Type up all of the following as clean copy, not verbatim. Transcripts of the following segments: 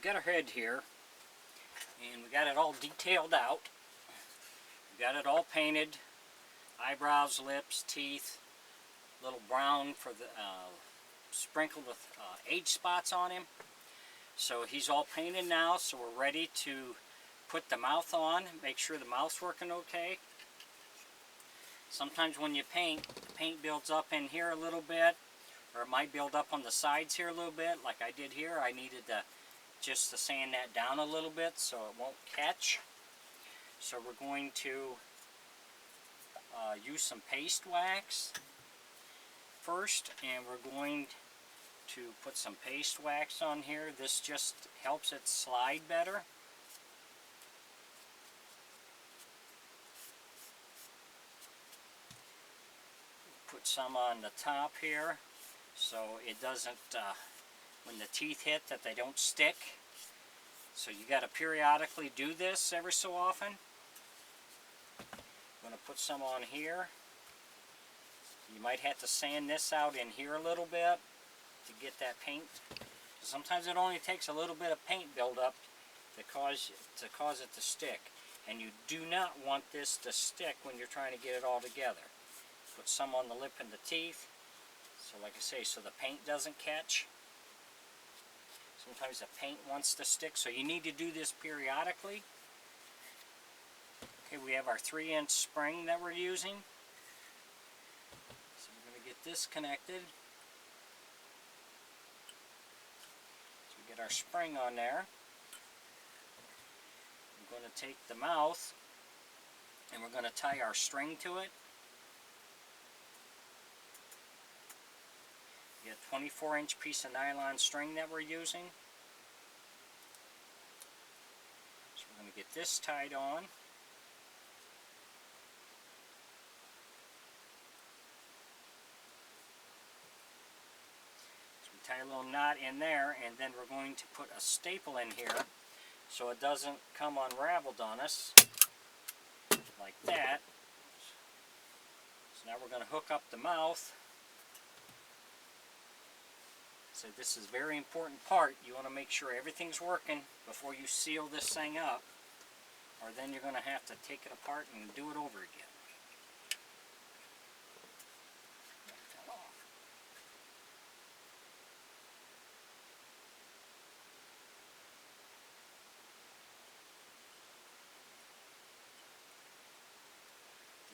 got our head here, and we got it all detailed out. We got it all painted, eyebrows, lips, teeth, little brown for the sprinkled with age spots on him. So he's all painted now, so we're ready to put the mouth on, make sure the mouth's working okay. Sometimes when you paint, the paint builds up in here a little bit, or it might build up on the sides here a little bit, like I did here. I needed to just to sand that down a little bit so it won't catch. So we're going to use some paste wax first, and we're going to put some paste wax on here. This just helps it slide better. Put some on the top here so it doesn't, when the teeth hit, that they don't stick. So you got to periodically do this every so often. I'm going to put some on here. You might have to sand this out in here a little bit to get that paint. Sometimes it only takes a little bit of paint buildup to cause it to stick. And you do not want this to stick when you're trying to get it all together. Put some on the lip and the teeth. So like I say, so the paint doesn't catch. Sometimes the paint wants to stick, so you need to do this periodically. Okay, we have our 3-inch spring that we're using. So we're going to get this connected. So we get our spring on there. We're going to take the mouth and we're going to tie our string to it. We got a 24-inch piece of nylon string that we're using. So we're going to get this tied on. So we tie a little knot in there, and then we're going to put a staple in here so it doesn't come unraveled on us like that. So now we're going to hook up the mouth. So this is a very important part. You want to make sure everything's working before you seal this thing up, or then you're going to have to take it apart and do it over again.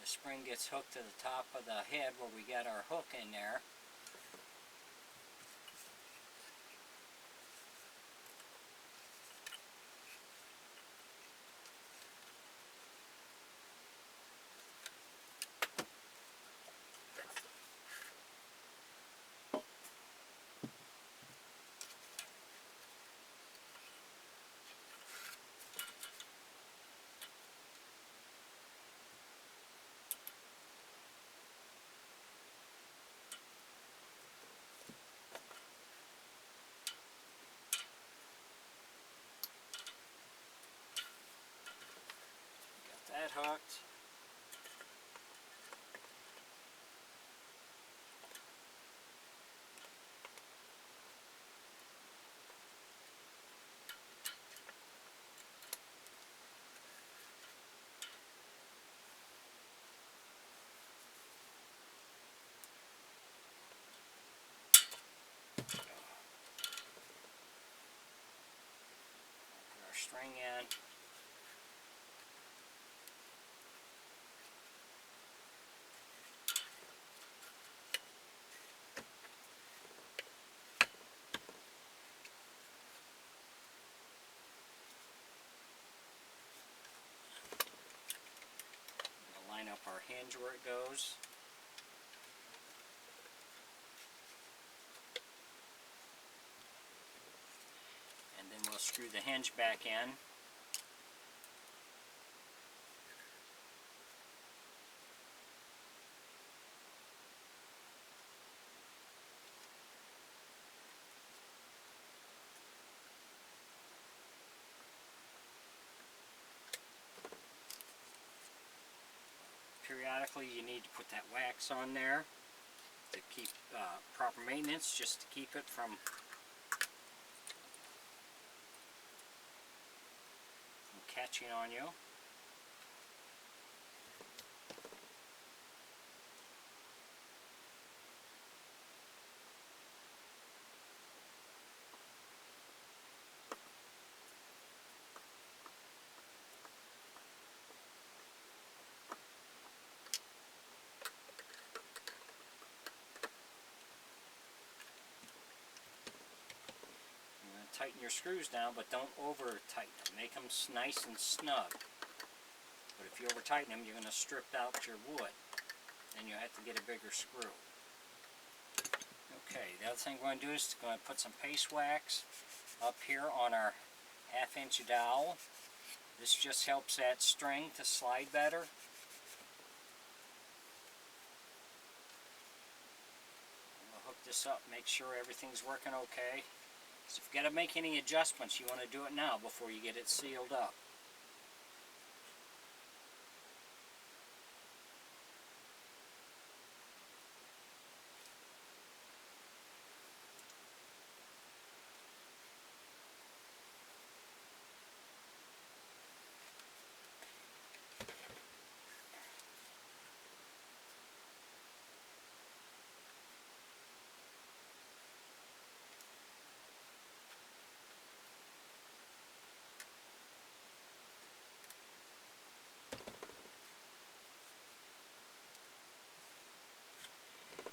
The spring gets hooked to the top of the head where we got our hook in there. That hooked. Put our string in. Line up our hinge where it goes. And then we'll screw the hinge back in. Periodically you need to put that wax on there to keep proper maintenance, just to keep it from catching on you. Tighten your screws down, but don't over tighten them. Make them nice and snug. But if you over tighten them, you're going to strip out your wood. Then you have to get a bigger screw. Okay, the other thing we're going to do is going to put some paste wax up here on our 1/2 inch dowel. This just helps that string to slide better. We'll hook this up, make sure everything's working okay. So if you've got to make any adjustments, you want to do it now before you get it sealed up.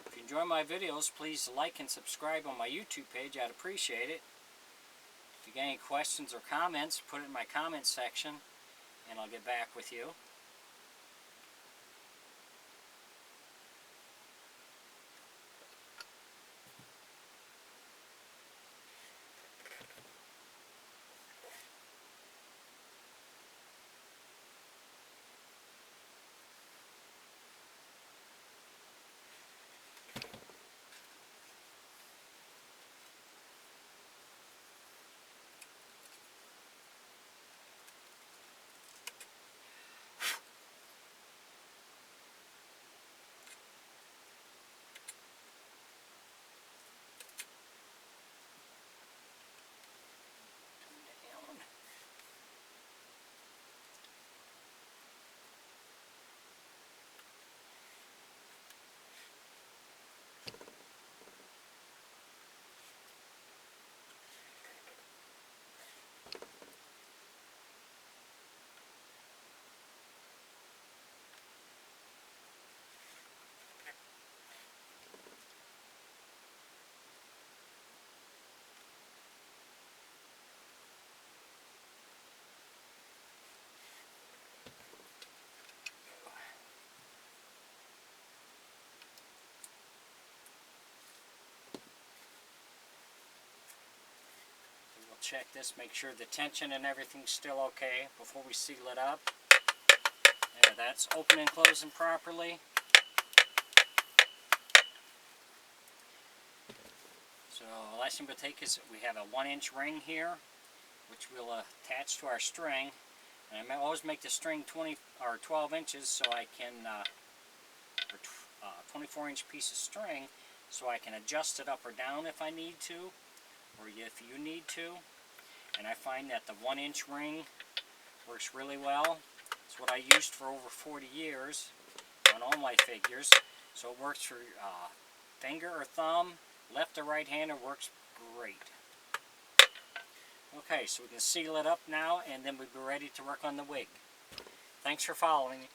If you enjoy my videos, please like and subscribe on my YouTube page. I'd appreciate it. If you got any questions or comments, put it in my comments section and I'll get back with you. Check this, make sure the tension and everything's still okay before we seal it up. There, that's open and closing properly. So the last thing we'll take is we have a 1-inch ring here, which we'll attach to our string. And I always make the string 20 or 12 inches so I can, 24-inch piece of string, so I can adjust it up or down if I need to, or if you need to. And I find that the 1-inch ring works really well. It's what I used for over 40 years on all my figures. So it works for finger or thumb, left or right hander, works great. Okay, so we can seal it up now and then we'll be ready to work on the wig. Thanks for following.